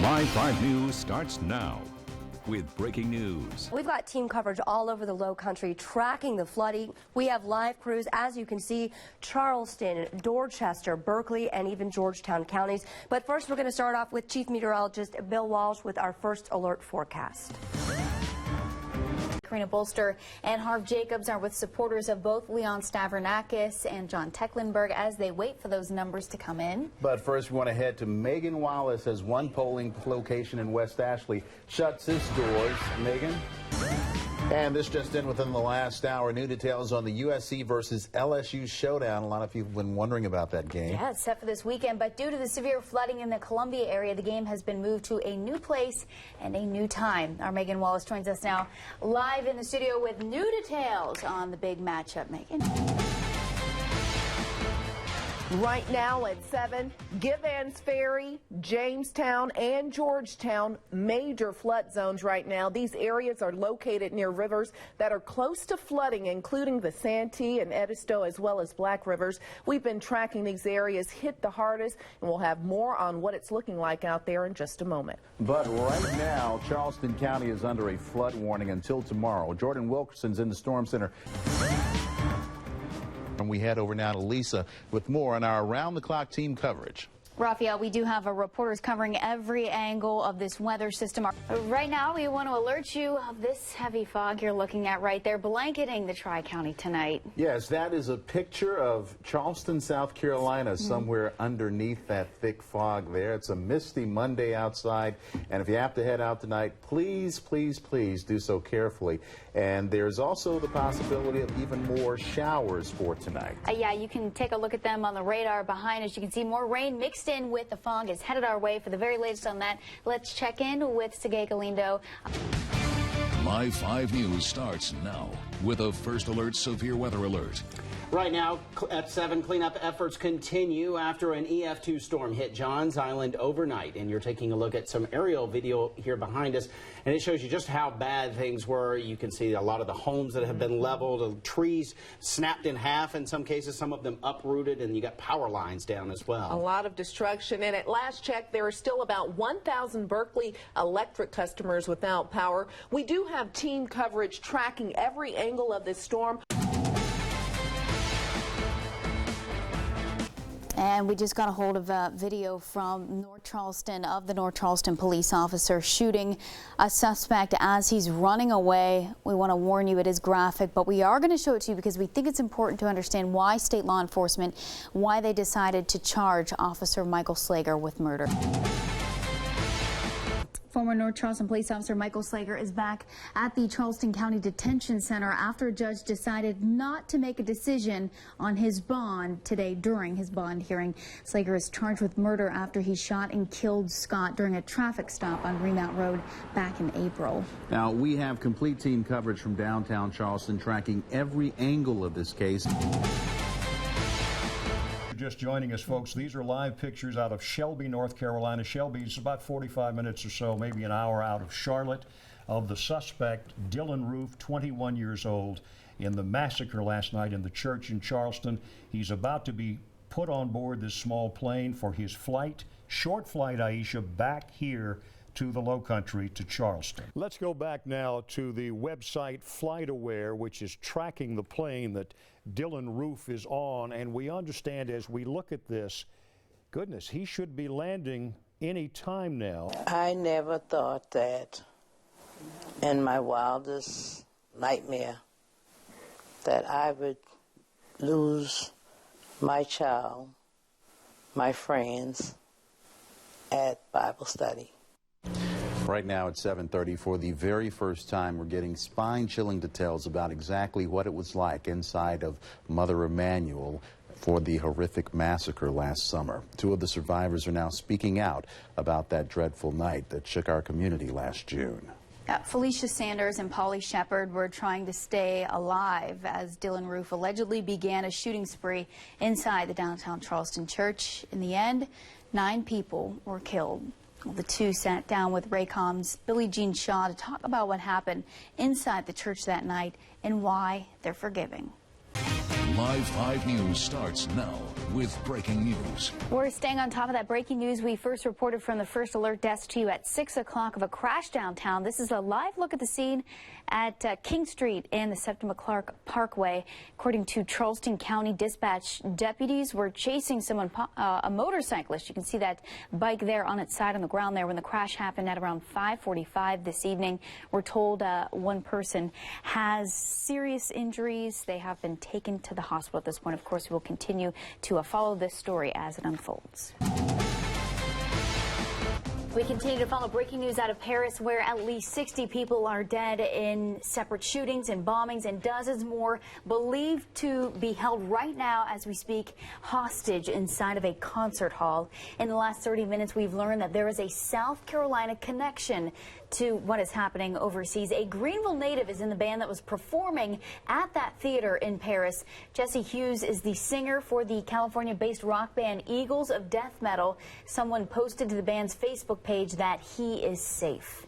Live 5 News starts now with breaking news. We've got team coverage all over the low country tracking the flooding. We have live crews, as you can see, Charleston, Dorchester, Berkeley, and even Georgetown counties. But first, we're going to start off with Chief Meteorologist Bill Walsh with our first alert forecast. Karina Bolster and Harv Jacobs are with supporters of both Leon Stavronakis and John Tecklenburg as they wait for those numbers to come in. But first, we want to head to Megan Wallace as one polling location in West Ashley shuts its doors. Megan? And this just in within the last hour. New details on the USC versus LSU showdown. A lot of people have been wondering about that game. Yeah, it's set for this weekend, but due to the severe flooding in the Columbia area, the game has been moved to a new place and a new time. Our Megan Wallace joins us now live in the studio with new details on the big matchup. Megan? Right now at 7, Givens Ferry, Jamestown, and Georgetown, major flood zones right now. These areas are located near rivers that are close to flooding, including the Santee and Edisto, as well as Black Rivers. We've been tracking these areas hit the hardest, and we'll have more on what it's looking like out there in just a moment. But right now, Charleston County is under a flood warning until tomorrow. Jordan Wilkerson's in the Storm Center. And we head over now to Lisa with more on our around-the-clock team coverage. Raphael, we do have our reporters covering every angle of this weather system. Right now, we want to alert you of this heavy fog you're looking at right there, blanketing the Tri-County tonight. Yes, that is a picture of Charleston, South Carolina, somewhere underneath that thick fog there. It's a misty Monday outside, and if you have to head out tonight, please, please, please do so carefully. And there's also the possibility of even more showers for tonight. Yeah, you can take a look at them on the radar behind us. You can see more rain mixed in with the fog is headed our way. For the very latest on that, let's check in with Sergey Galindo. Live 5 News starts now with a first alert severe weather alert. Right now at 7, cleanup efforts continue after an EF2 storm hit Johns Island overnight. And you're taking a look at some aerial video here behind us, and it shows you just how bad things were. You can see a lot of the homes that have been leveled, trees snapped in half in some cases, some of them uprooted, and you got power lines down as well. A lot of destruction, and at last check, there are still about 1,000 Berkeley electric customers without power. We do have team coverage tracking every angle of this storm. And we just got a hold of a video from North Charleston of the North Charleston police officer shooting a suspect as he's running away. We want to warn you, it is graphic, but we are going to show it to you because we think it's important to understand why state law enforcement, why they decided to charge Officer Michael Slager with murder. Former North Charleston police officer Michael Slager is back at the Charleston County Detention Center after a judge decided not to make a decision on his bond today during his bond hearing. Slager is charged with murder after he shot and killed Scott during a traffic stop on Greenmount Road back in April. Now, we have complete team coverage from downtown Charleston tracking every angle of this case. Just joining us, folks, these are live pictures out of Shelby, North Carolina. Shelby is about 45 minutes or so, maybe an hour out of Charlotte, of the suspect, Dylan Roof, 21 years old, in the massacre last night in the church in Charleston. He's about to be put on board this small plane for his flight, short flight, Aisha, back here to the low country, to Charleston. Let's go back now to the website FlightAware, which is tracking the plane that Dylan Roof is on, and we understand as we look at this, goodness, he should be landing any time now. I never thought that in my wildest nightmare that I would lose my child, my friends at Bible study. Right now at 7:30, for the very first time, we're getting spine-chilling details about exactly what it was like inside of Mother Emanuel for the horrific massacre last summer. Two of the survivors are now speaking out about that dreadful night that shook our community last June. Felicia Sanders and Polly Shepard were trying to stay alive as Dylan Roof allegedly began a shooting spree inside the downtown Charleston Church. In the end, 9 people were killed. The two sat down with Raycom's Billie Jean Shaw to talk about what happened inside the church that night and why they're forgiving. Live 5 News starts now with breaking news. We're staying on top of that breaking news. We first reported from the First Alert Desk to you at 6 o'clock of a crash downtown. This is a live look at the scene at King Street and the Septima Clark Parkway. According to Charleston County Dispatch, deputies were chasing someone, a motorcyclist. You can see that bike there on its side on the ground there when the crash happened at around 5:45 this evening. We're told one person has serious injuries. They have been taken to the hospital at this point. Of course, we will continue to follow this story as it unfolds. We continue to follow breaking news out of Paris, where at least 60 people are dead in separate shootings and bombings, and dozens more believed to be held right now as we speak hostage inside of a concert hall. In the last 30 minutes, we've learned that there is a South Carolina connection to what is happening overseas. A Greenville native is in the band that was performing at that theater in Paris. Jesse Hughes is the singer for the California-based rock band Eagles of Death Metal. Someone posted to the band's Facebook page that he is safe.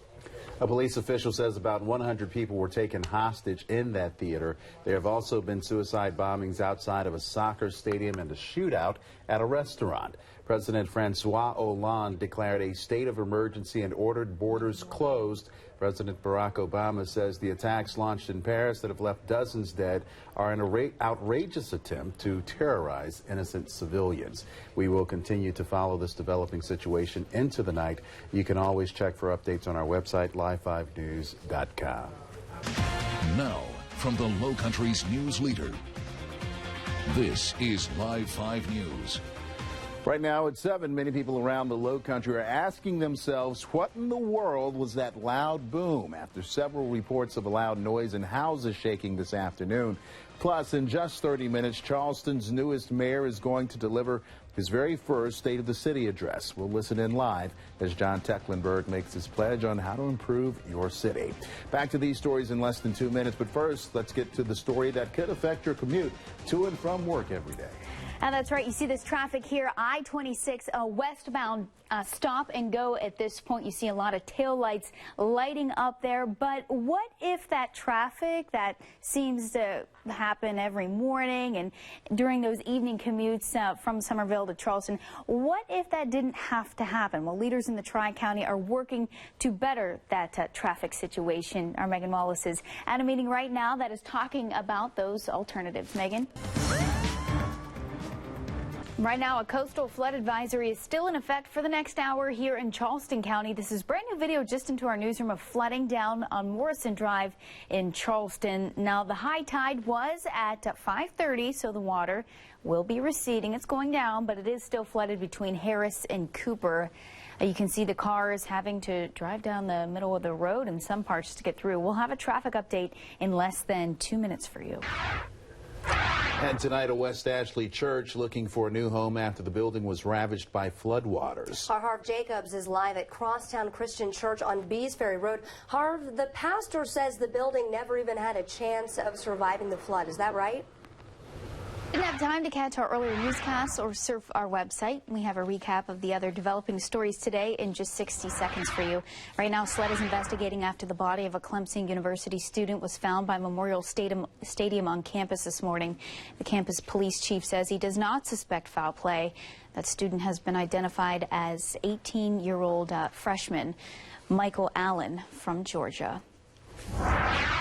A police official says about 100 people were taken hostage in that theater. There have also been suicide bombings outside of a soccer stadium and a shootout at a restaurant. President Francois Hollande declared a state of emergency and ordered borders closed. President Barack Obama says the attacks launched in Paris that have left dozens dead are an outrageous attempt to terrorize innocent civilians. We will continue to follow this developing situation into the night. You can always check for updates on our website, live5news.com. Now, from the Low Country's news leader, this is Live 5 News. Right now at 7, many people around the Low Country are asking themselves, what in the world was that loud boom? After several reports of a loud noise and houses shaking this afternoon. Plus, in just 30 minutes, Charleston's newest mayor is going to deliver his very first State of the City address. We'll listen in live as John Tecklenburg makes his pledge on how to improve your city. Back to these stories in less than 2 minutes, but first, let's get to the story that could affect your commute to and from work every day. And that's right. You see this traffic here, I-26 westbound stop and go at this point. You see a lot of tail lights lighting up there. But what if that traffic that seems to happen every morning and during those evening commutes from Somerville to Charleston, what if that didn't have to happen? Well, leaders in the Tri-County are working to better that traffic situation. Our Megan Wallace is at a meeting right now that is talking about those alternatives. Megan? Right now, a coastal flood advisory is still in effect for the next hour here in Charleston County. This is brand new video just into our newsroom of flooding down on Morrison Drive in Charleston. Now, the high tide was at 5:30, so the water will be receding. It's going down, but it is still flooded between Harris and Cooper. You can see the cars having to drive down the middle of the road in some parts to get through. We'll have a traffic update in less than 2 minutes for you. And tonight, a West Ashley church looking for a new home after the building was ravaged by floodwaters. Our Harv Jacobs is live at Crosstown Christian Church on Bees Ferry Road. Harv, the pastor says the building never even had a chance of surviving the flood. Is that right? Didn't have time to catch our earlier newscasts or surf our website. We have a recap of the other developing stories today in just 60 seconds for you. Right now, SLED is investigating after the body of a Clemson University student was found by Memorial Stadium on campus this morning. The campus police chief says he does not suspect foul play. That student has been identified as 18-year-old freshman Michael Allen from Georgia.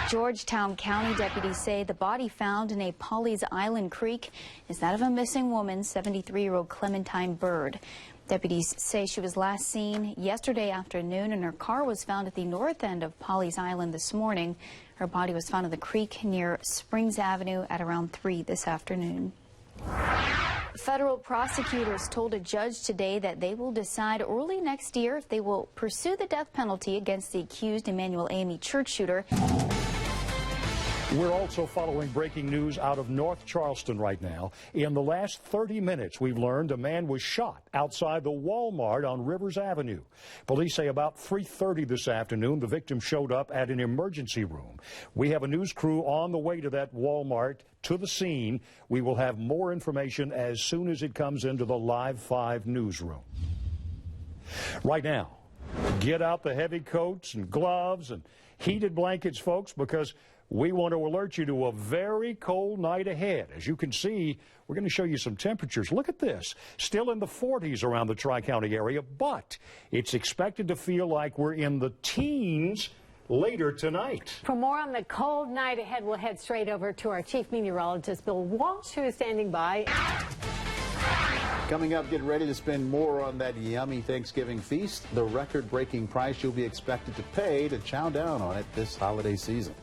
Georgetown County deputies say the body found in a Pawleys Island Creek is that of a missing woman, 73-year-old Clementine Bird. Deputies say she was last seen yesterday afternoon, and her car was found at the north end of Pawleys Island this morning. Her body was found in the creek near Springs Avenue at around 3 this afternoon. Federal prosecutors told a judge today that they will decide early next year if they will pursue the death penalty against the accused Emmanuel AME church shooter. We're also following breaking news out of North Charleston right now. In the last 30 minutes, we've learned a man was shot outside the Walmart on Rivers Avenue. Police say about 3:30 this afternoon, the victim showed up at an emergency room. We have a news crew on the way to that Walmart, to the scene. We will have more information as soon as it comes into the Live 5 newsroom. Right now, get out the heavy coats and gloves and heated blankets, folks, because we want to alert you to a very cold night ahead. As you can see, we're going to show you some temperatures. Look at this. Still in the 40s around the Tri-County area, but it's expected to feel like we're in the teens later tonight. For more on the cold night ahead, we'll head straight over to our chief meteorologist, Bill Walsh, who is standing by. Coming up, get ready to spend more on that yummy Thanksgiving feast. The record-breaking price you'll be expected to pay to chow down on it this holiday season.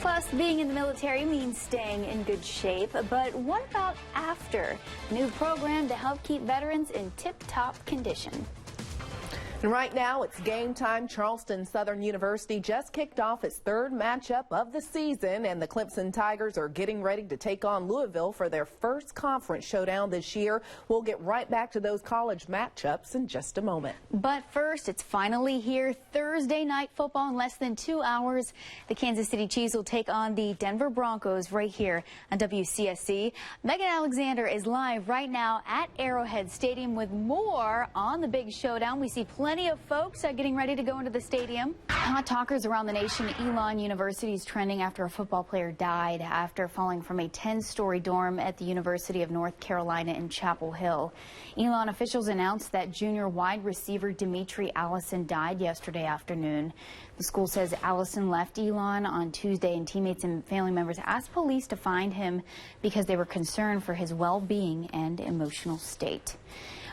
Plus, being in the military means staying in good shape. But what about after? New program to help keep veterans in tip-top condition. And right now, it's game time. Charleston Southern University just kicked off its third matchup of the season, and the Clemson Tigers are getting ready to take on Louisville for their first conference showdown this year. We'll get right back to those college matchups in just a moment. But first, it's finally here. Thursday night football in less than 2 hours. The Kansas City Chiefs will take on the Denver Broncos right here on WCSC. Megan Alexander is live right now at Arrowhead Stadium with more on the big showdown. We see plenty of folks getting ready to go into the stadium. Hot talkers around the nation. Elon University is trending after a football player died after falling from a 10-story dorm at the University of North Carolina in Chapel Hill. Elon officials announced that junior wide receiver Demetri Allison died yesterday afternoon. The school says Allison left Elon on Tuesday, and teammates and family members asked police to find him because they were concerned for his well-being and emotional state.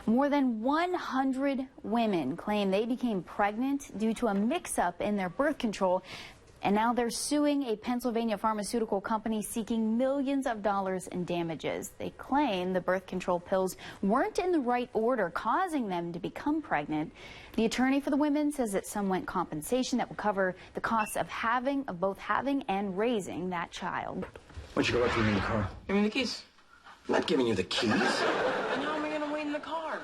More than 100 women claim they became pregnant due to a mix-up in their birth control, and now they're suing a Pennsylvania pharmaceutical company seeking millions of dollars in damages. They claim the birth control pills weren't in the right order, causing them to become pregnant. The attorney for the women says that some want compensation that will cover the costs of both having and raising that child. Why don't you go out, give me the car? Give me the keys. I'm not giving you the keys. And how am I going to wait in the car?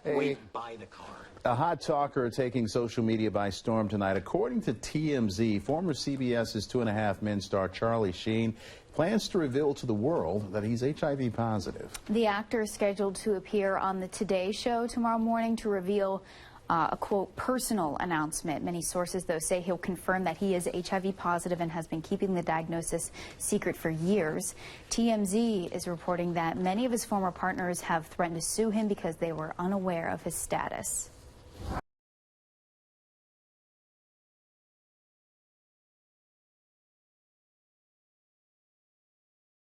Wait by the car. A hot talker taking social media by storm tonight. According to TMZ, former CBS's 2.5 Men star Charlie Sheen plans to reveal to the world that he's HIV positive. The actor is scheduled to appear on the Today Show tomorrow morning to reveal a, quote, personal announcement. Many sources, though, say he'll confirm that he is HIV positive and has been keeping the diagnosis secret for years. TMZ is reporting that many of his former partners have threatened to sue him because they were unaware of his status.